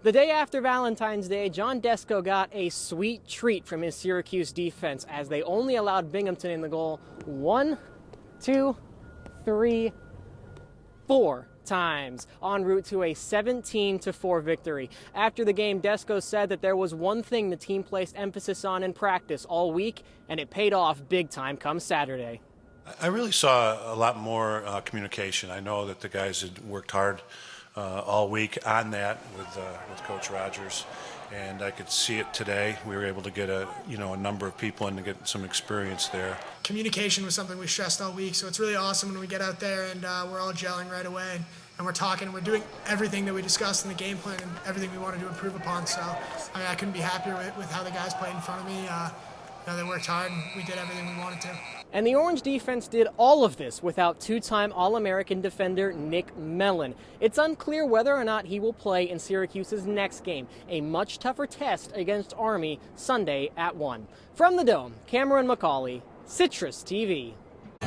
The day after Valentine's Day, John Desko got a sweet treat from his Syracuse defense as they only allowed Binghamton in the goal 1, 2, 3, 4 times en route to a 17-4 victory. After the game, Desko said that there was one thing the team placed emphasis on in practice all week, and it paid off big time come Saturday. I really saw a lot more communication. I know that the guys had worked hard all week on that with Coach Rogers, and I could see it today. We were able to get a number of people in to get some experience there. Communication was something we stressed all week, so it's really awesome when we get out there and we're all gelling right away, and we're talking, and we're doing everything that we discussed in the game plan and everything we wanted to improve upon. So I couldn't be happier with how the guys played in front of me. They worked hard, and we did everything we wanted to. And the Orange defense did all of this without two-time All-American defender Nick Mellon. It's unclear whether or not he will play in Syracuse's next game, a much tougher test against Army Sunday at 1. From the Dome, Cameron Macaulay, Citrus TV.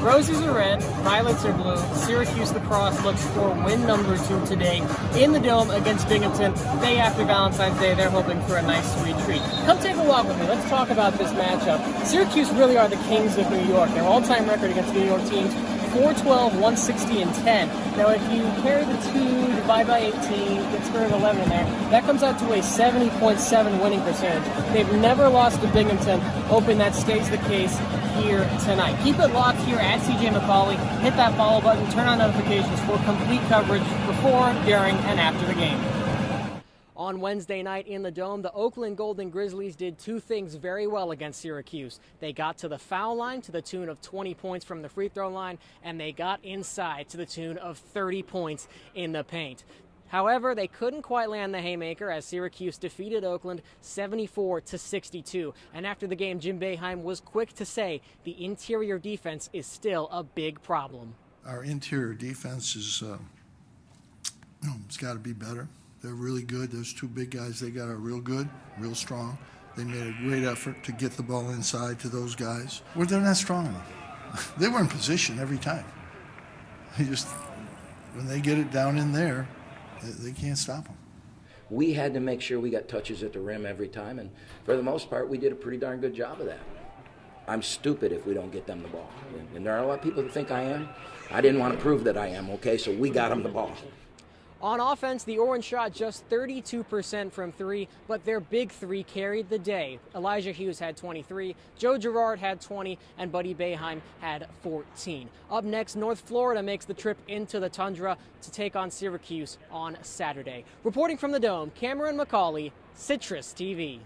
Roses are red, violets are blue. Syracuse lacrosse looks for win number 2 today in the Dome against Binghamton. Day after Valentine's Day, they're hoping for a nice sweet treat. Come take a walk with me. Let's talk about this matchup. Syracuse really are the kings of New York. Their all-time record against New York teams, 412, 160, and 10. Now, if you carry the 2, divide by 18, get square root of 11 in there, that comes out to a 70.7 winning percentage. They've never lost to Binghamton, hoping that stays the case here tonight. Keep it locked here at CJ Macaulay. Hit that follow button, turn on notifications for complete coverage before, during, and after the game. On Wednesday night in the Dome, the Oakland Golden Grizzlies did two things very well against Syracuse. They got to the foul line to the tune of 20 points from the free throw line, and they got inside to the tune of 30 points in the paint. However, they couldn't quite land the haymaker as Syracuse defeated Oakland 74-62. And after the game, Jim Boeheim was quick to say the interior defense is still a big problem. Our interior defense is, it's got to be better. They're really good. Those two big guys, they got are real good, real strong. They made a great effort to get the ball inside to those guys. Well, they're not strong enough. They were in position every time. When they get it down in there, they can't stop them. We had to make sure we got touches at the rim every time, and for the most part, we did a pretty darn good job of that. I'm stupid if we don't get them the ball. And there are a lot of people that think I am. I didn't want to prove that I am, okay, so we got them the ball. On offense, the Orange shot just 32% from 3, but their big 3 carried the day. Elijah Hughes had 23, Joe Girard had 20, and Buddy Boeheim had 14. Up next, North Florida makes the trip into the Tundra to take on Syracuse on Saturday. Reporting from the Dome, Cameron Macaulay, Citrus TV.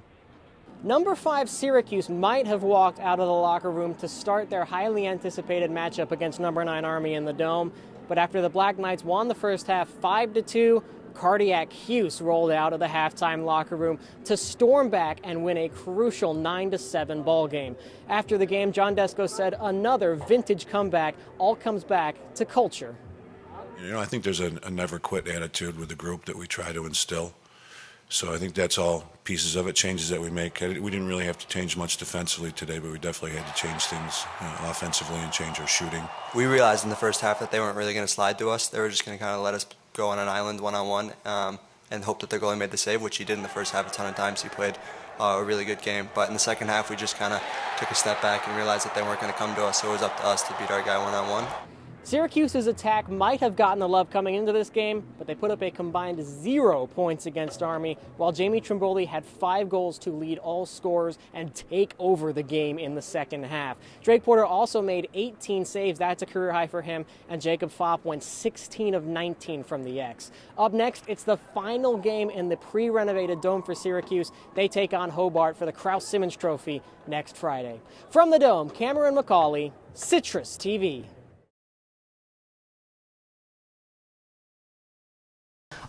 Number 5 Syracuse might have walked out of the locker room to start their highly anticipated matchup against number 9 Army in the Dome. But after the Black Knights won the first half 5-2, Cardiac Hughes rolled out of the halftime locker room to storm back and win a crucial 9-7 ball game. After the game, John Desko said another vintage comeback all comes back to culture. I think there's a never quit attitude with the group that we try to instill. So I think that's all pieces of it, changes that we make. We didn't really have to change much defensively today, but we definitely had to change things offensively and change our shooting. We realized in the first half that they weren't really going to slide to us. They were just going to kind of let us go on an island one-on-one and hope that their goalie made the save, which he did in the first half a ton of times. He played a really good game. But in the second half, we just kind of took a step back and realized that they weren't going to come to us, so it was up to us to beat our guy one-on-one. Syracuse's attack might have gotten the love coming into this game, but they put up a combined 0 points against Army, while Jamie Trimboli had 5 goals to lead all scorers and take over the game in the second half. Drake Porter also made 18 saves. That's a career high for him, and Jacob Fopp went 16 of 19 from the X. Up next, it's the final game in the pre-renovated Dome for Syracuse. They take on Hobart for the Kraus-Simmons Trophy next Friday. From the Dome, Cameron Macaulay, Citrus TV.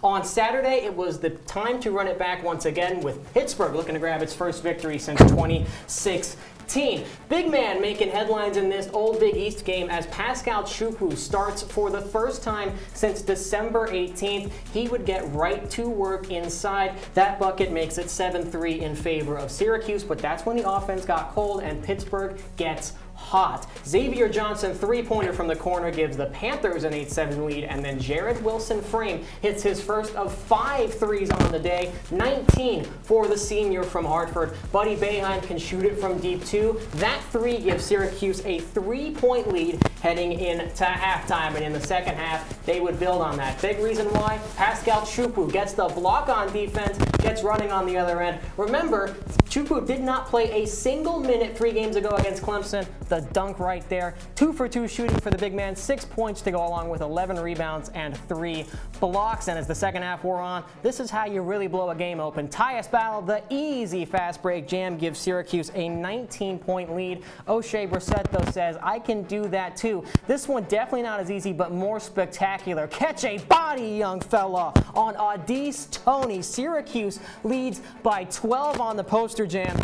On Saturday, it was the time to run it back once again with Pittsburgh looking to grab its first victory since 2016. Big man making headlines in this old Big East game as Pascal Chukwu starts for the first time since December 18th. He would get right to work inside. That bucket makes it 7-3 in favor of Syracuse, but that's when the offense got cold and Pittsburgh gets hot. Xavier Johnson three-pointer from the corner gives the Panthers an 8-7 lead, and then Jared Wilson-Frame hits his first of 5 threes on the day, 19 for the senior from Hartford. Buddy Boeheim can shoot it from deep too. That three gives Syracuse a 3-point lead heading into halftime, and in the second half they would build on that. Big reason why: Pascal Chukwu gets the block on defense, gets running on the other end. Remember, Chukwu did not play a single minute 3 games ago against Clemson. The dunk right there. 2 for 2 shooting for the big man. 6 points to go along with 11 rebounds and 3 blocks. And as the second half wore on, this is how you really blow a game open. Tyus Battle, the easy fast break jam, gives Syracuse a 19-point lead. O'Shea Brissett, though, says, I can do that too. This one definitely not as easy, but more spectacular. Catch a body, young fella, on Audice Tony. Syracuse leads by 12 on the poster jam.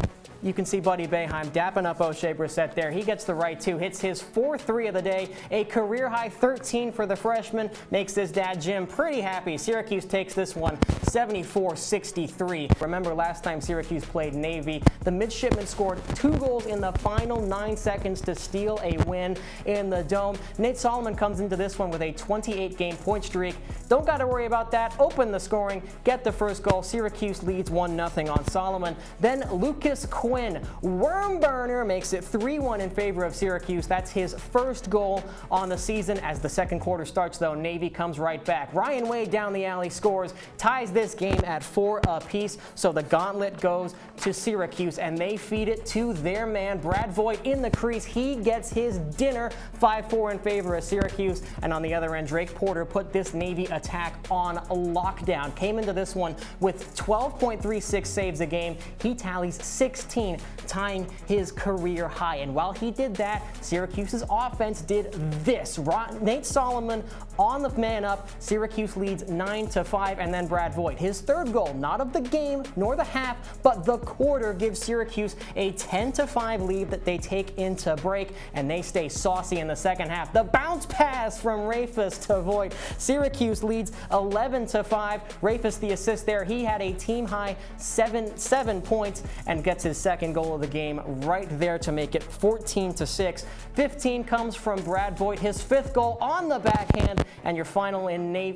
You can see Buddy Boeheim dapping up O'Shea Brissett there. He gets the right two, hits his 4th three of the day, a career-high 13 for the freshman, makes his dad Jim pretty happy. Syracuse takes this one 74-63. Remember last time Syracuse played Navy, the midshipmen scored 2 goals in the final 9 seconds to steal a win in the Dome. Nate Solomon comes into this one with a 28-game point streak. Don't got to worry about that. Open the scoring, get the first goal. Syracuse leads 1-0 on Solomon. Then Lucas Quinn, worm burner, makes it 3-1 in favor of Syracuse. That's his first goal on the season. As the second quarter starts, though, Navy comes right back. Ryan Wade down the alley scores, ties this game at 4 apiece. So the gauntlet goes to Syracuse, and they feed it to their man, Brad Voigt, in the crease. He gets his dinner, 5-4 in favor of Syracuse. And on the other end, Drake Porter put this Navy attack on lockdown. Came into this one with 12.36 saves a game. He tallies 16, tying his career high. And while he did that, Syracuse's offense did this. Nate Solomon on the man up. Syracuse leads 9-5, and then Brad Voigt, his 3rd goal, not of the game nor the half, but the quarter, gives Syracuse a 10-5 lead that they take into break, and they stay saucy in the second half. The bounce pass from Rafis to Voigt. Syracuse leads 11-5. Rafis the assist there. He had a team high 7 points and gets his second goal of the game right there to make it 14-6. 15 comes from Brad Voigt, his 5th goal on the backhand, and your final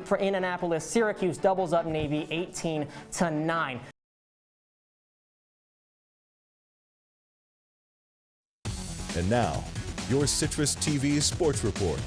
for Annapolis. Syracuse doubles up Navy 18-9. And now, your Citrus TV Sports Report.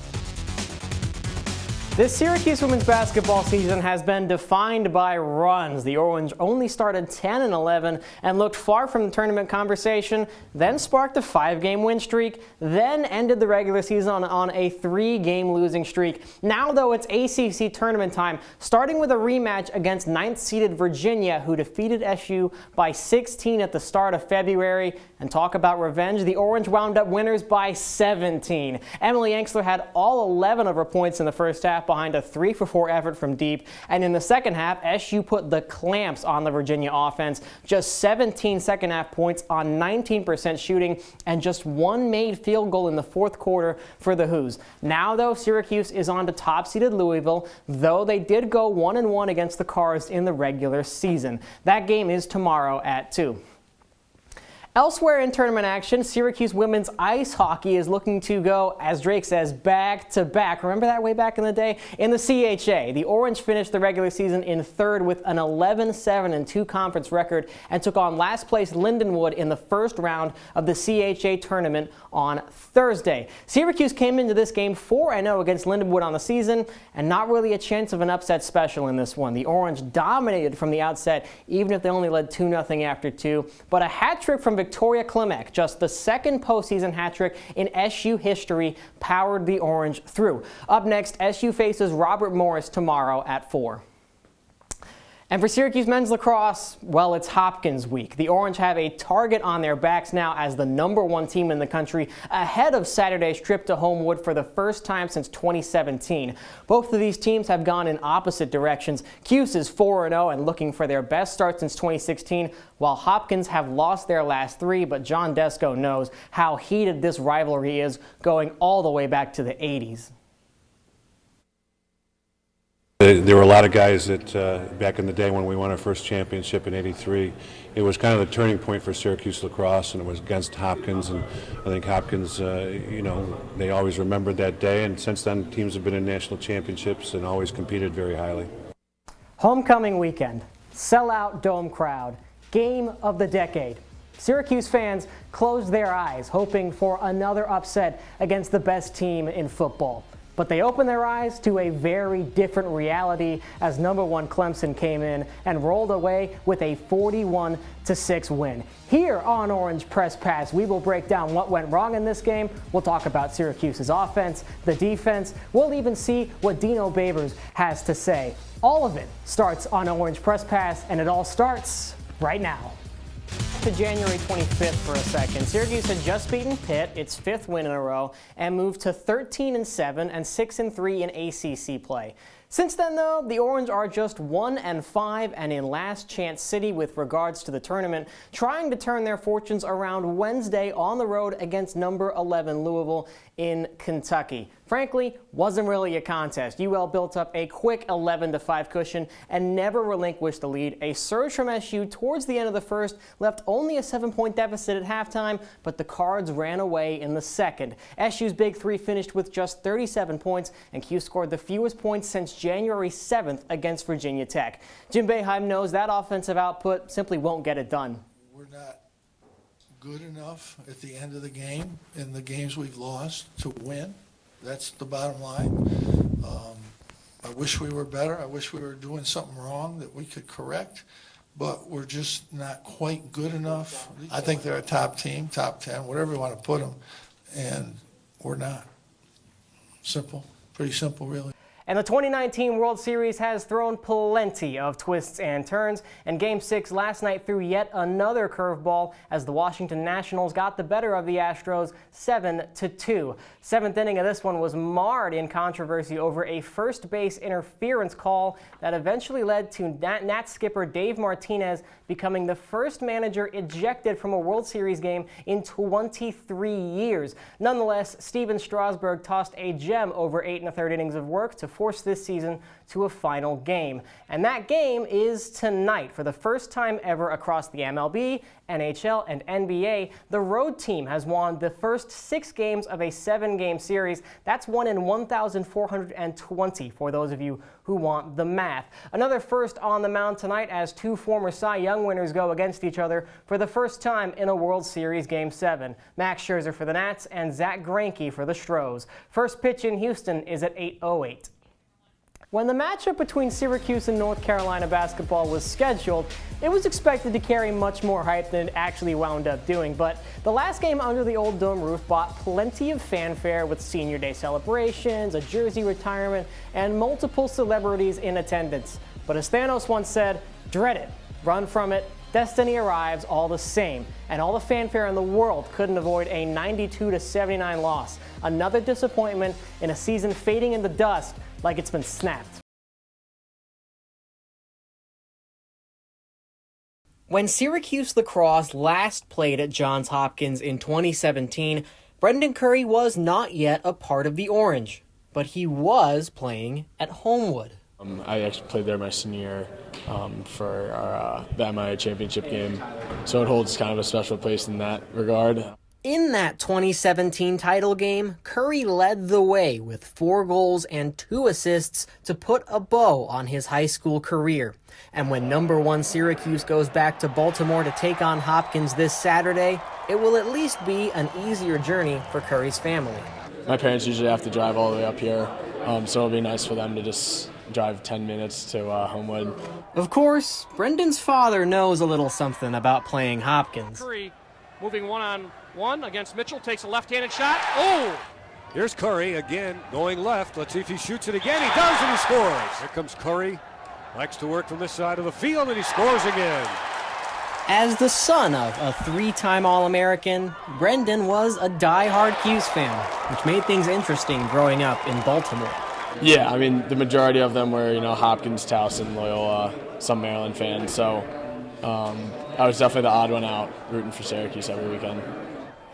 This Syracuse women's basketball season has been defined by runs. The Orange only started 10-11 and looked far from the tournament conversation, then sparked a 5-game win streak, then ended the regular season on a 3-game losing streak. Now, though, it's ACC tournament time, starting with a rematch against 9th-seeded Virginia, who defeated SU by 16 at the start of February. And talk about revenge, the Orange wound up winners by 17. Emily Enxler had all 11 of her points in the first half behind a 3-for-4 effort from deep. And in the second half, SU put the clamps on the Virginia offense. Just 17 second half points on 19% shooting and just 1 made field goal in the 4th quarter for the Hoos. Now, though, Syracuse is on to top-seeded Louisville, though they did go 1-1 against the Cards in the regular season. That game is tomorrow at 2. Elsewhere in tournament action, Syracuse women's ice hockey is looking to go, as Drake says, back to back. Remember that way back in the day? In the CHA, the Orange finished the regular season in 3rd with an 11-7-2 conference record and took on last place Lindenwood in the first round of the CHA tournament on Thursday. Syracuse came into this game 4-0 against Lindenwood on the season, and not really a chance of an upset special in this one. The Orange dominated from the outset, even if they only led 2-0 after 2, but a hat trick from Victoria Klimek, just the 2nd postseason hat trick in SU history, powered the Orange through. Up next, SU faces Robert Morris tomorrow at 4. And for Syracuse men's lacrosse, well, it's Hopkins week. The Orange have a target on their backs now as the #1 team in the country, ahead of Saturday's trip to Homewood for the first time since 2017. Both of these teams have gone in opposite directions. Cuse is 4-0 and looking for their best start since 2016, while Hopkins have lost their last 3, but John Desko knows how heated this rivalry is, going all the way back to the 80s. There were a lot of guys that back in the day when we won our first championship in '83, it was kind of the turning point for Syracuse lacrosse, and it was against Hopkins. And I think Hopkins, they always remembered that day. And since then, teams have been in national championships and always competed very highly. Homecoming weekend, sellout dome crowd, game of the decade. Syracuse fans closed their eyes, hoping for another upset against the best team in football. But they opened their eyes to a very different reality as #1 Clemson came in and rolled away with a 41-6 win. Here on Orange Press Pass, we will break down what went wrong in this game. We'll talk about Syracuse's offense, the defense. We'll even see what Dino Babers has to say. All of it starts on Orange Press Pass, and it all starts right now. To January 25th for a second. Syracuse had just beaten Pitt, its 5th win in a row, and moved to 13-7 and 6-3 in ACC play. Since then, though, the Orange are just 1-5 and in last chance city with regards to the tournament, trying to turn their fortunes around Wednesday on the road against number 11 Louisville in Kentucky. Frankly, wasn't really a contest. UL built up a quick 11-5 cushion and never relinquished the lead. A surge from SU towards the end of the first left only a 7-point deficit at halftime, but the Cards ran away in the second. SU's Big Three finished with just 37 points, and Q scored the fewest points since January 7th against Virginia Tech. Jim Boeheim knows that offensive output simply won't get it done. We're not good enough at the end of the game in the games we've lost to win. That's the bottom line. I wish we were better. I wish we were doing something wrong that we could correct, but we're just not quite good enough. I think they're a top team, top 10, whatever you want to put them, and we're not. Simple, pretty simple, really. And the 2019 World Series has thrown plenty of twists and turns, and Game 6 last night threw yet another curveball as the Washington Nationals got the better of the Astros 7-2. Seventh inning of this one was marred in controversy over a first base interference call that eventually led to Nats skipper Dave Martinez becoming the first manager ejected from a World Series game in 23 years. Nonetheless, Steven Strasburg tossed a gem over 8 1/3 innings of work to force this season to a final game. And that game is tonight. For the first time ever across the MLB, NHL, and NBA, the road team has won the first 6 games of a 7-game series. That's 1 in 1,420 for those of you who want the math. Another first on the mound tonight as 2 former Cy Young winners go against each other for the first time in a World Series Game 7. Max Scherzer for the Nats and Zach Greinke for the Stros. First pitch in Houston is at 8:08. When the matchup between Syracuse and North Carolina basketball was scheduled, it was expected to carry much more hype than it actually wound up doing. But the last game under the old dome roof brought plenty of fanfare with senior day celebrations, a jersey retirement, and multiple celebrities in attendance. But as Thanos once said, dread it, run from it, destiny arrives all the same. And all the fanfare in the world couldn't avoid a 92-79 loss. Another disappointment in a season fading in the dust like it's been snapped. When Syracuse lacrosse last played at Johns Hopkins in 2017, Brendan Curry was not yet a part of the Orange, but he was playing at Homewood. I actually played there my senior year for the MIA championship game, so it holds kind of a special place in that regard. In that 2017 title game, Curry led the way with 4 goals and 2 assists to put a bow on his high school career. And when #1 Syracuse goes back to Baltimore to take on Hopkins this Saturday, it will at least be an easier journey for Curry's family. My parents usually have to drive all the way up here, so it'll be nice for them to just drive 10 minutes to Homewood. Of course, Brendan's father knows a little something about playing Hopkins. Curry moving 1-on-1 against Mitchell, takes a left-handed shot. Oh! Here's Curry again going left. Let's see if he shoots it again. He does, and he scores. Here comes Curry. Likes to work from this side of the field, and he scores again. As the son of a 3-time All-American, Brendan was a die-hard Cuse fan, which made things interesting growing up in Baltimore. Yeah, I mean, the majority of them were, Hopkins, Towson, Loyola, some Maryland fans, so I was definitely the odd one out, rooting for Syracuse every weekend.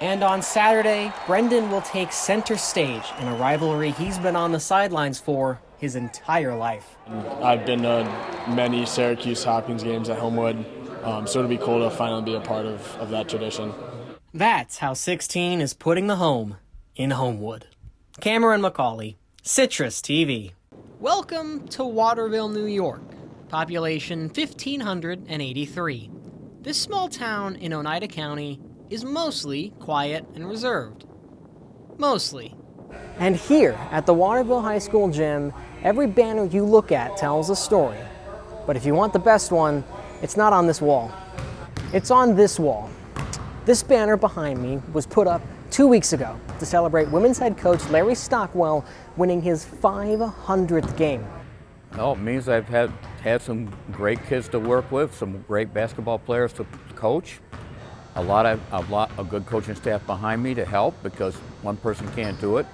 And on Saturday, Brendan will take center stage in a rivalry he's been on the sidelines for his entire life. I've been to many Syracuse Hopkins games at Homewood, so it'll be cool to finally be a part of that tradition. That's how 16 is putting the home in Homewood. Cameron Macaulay, Citrus TV. Welcome to Waterville, New York. Population 1,583. This small town in Oneida County is mostly quiet and reserved. Mostly. And here at the Waterville High School gym, every banner you look at tells a story. But if you want the best one, it's not on this wall. It's on this wall. This banner behind me was put up 2 weeks ago to celebrate women's head coach Larry Stockwell winning his 500th game. Oh, it means I've had some great kids to work with, some great basketball players to coach, a lot of good coaching staff behind me to help because one person can't do it.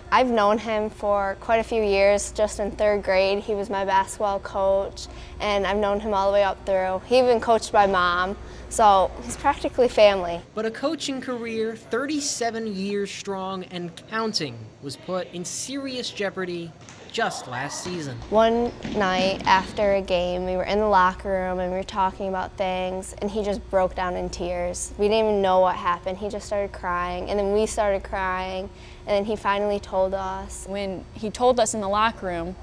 I've known him for quite a few years. Just in 3rd grade, he was my basketball coach, and I've known him all the way up through. He even coached my mom, so he's practically family. But a coaching career 37 years strong and counting was put in serious jeopardy just last season. One night after a game, we were in the locker room and we were talking about things, and he just broke down in tears. We didn't even know what happened. He just started crying, and then we started crying, and then he finally told us. When he told us in the locker room,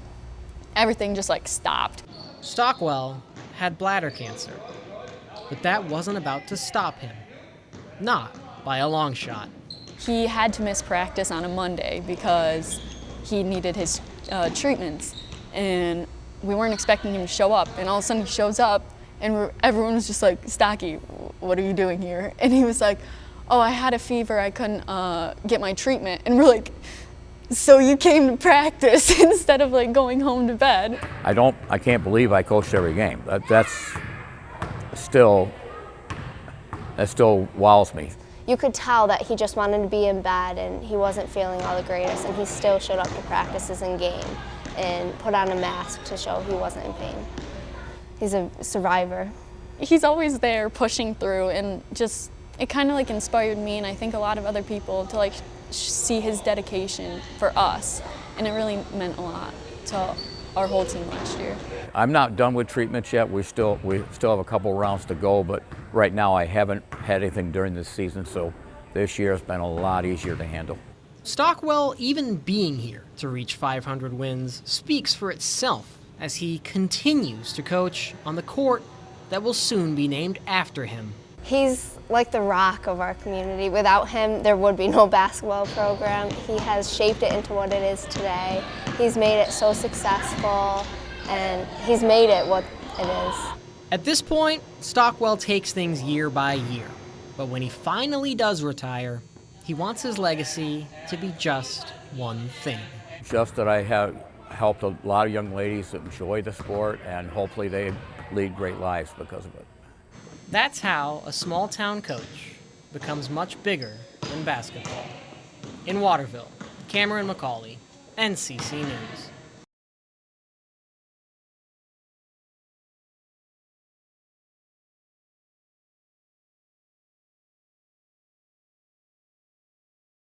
everything just like stopped. Stockwell had bladder cancer, but that wasn't about to stop him. Not by a long shot. He had to miss practice on a Monday because he needed his treatments, and we weren't expecting him to show up, and all of a sudden he shows up, and everyone was just like, "Stocky, what are you doing here?" And he was like, "Oh, I had a fever, I couldn't get my treatment." And we're like, "So you came to practice instead of like going home to bed?" I can't believe I coached every game. That still wows me. You could tell that he just wanted to be in bed and he wasn't feeling all the greatest, and he still showed up to practices and game and put on a mask to show he wasn't in pain. He's a survivor. He's always there pushing through, and just it kind of like inspired me, and I think a lot of other people, to like see his dedication for us, and it really meant a lot to our whole team last year. I'm not done with treatments yet. We still have a couple rounds to go, but right now I haven't had anything during this season, so this year has been a lot easier to handle. Stockwell even being here to reach 500 wins speaks for itself as he continues to coach on the court that will soon be named after him. He's like the rock of our community. Without him, there would be no basketball program. He has shaped it into what it is today. He's made it so successful, and he's made it what it is. At this point, Stockwell takes things year by year. But when he finally does retire, he wants his legacy to be just one thing. Just that I have helped a lot of young ladies that enjoy the sport, and hopefully they lead great lives because of it. That's how a small town coach becomes much bigger than basketball. In Waterville, Cameron Macaulay, NCC News.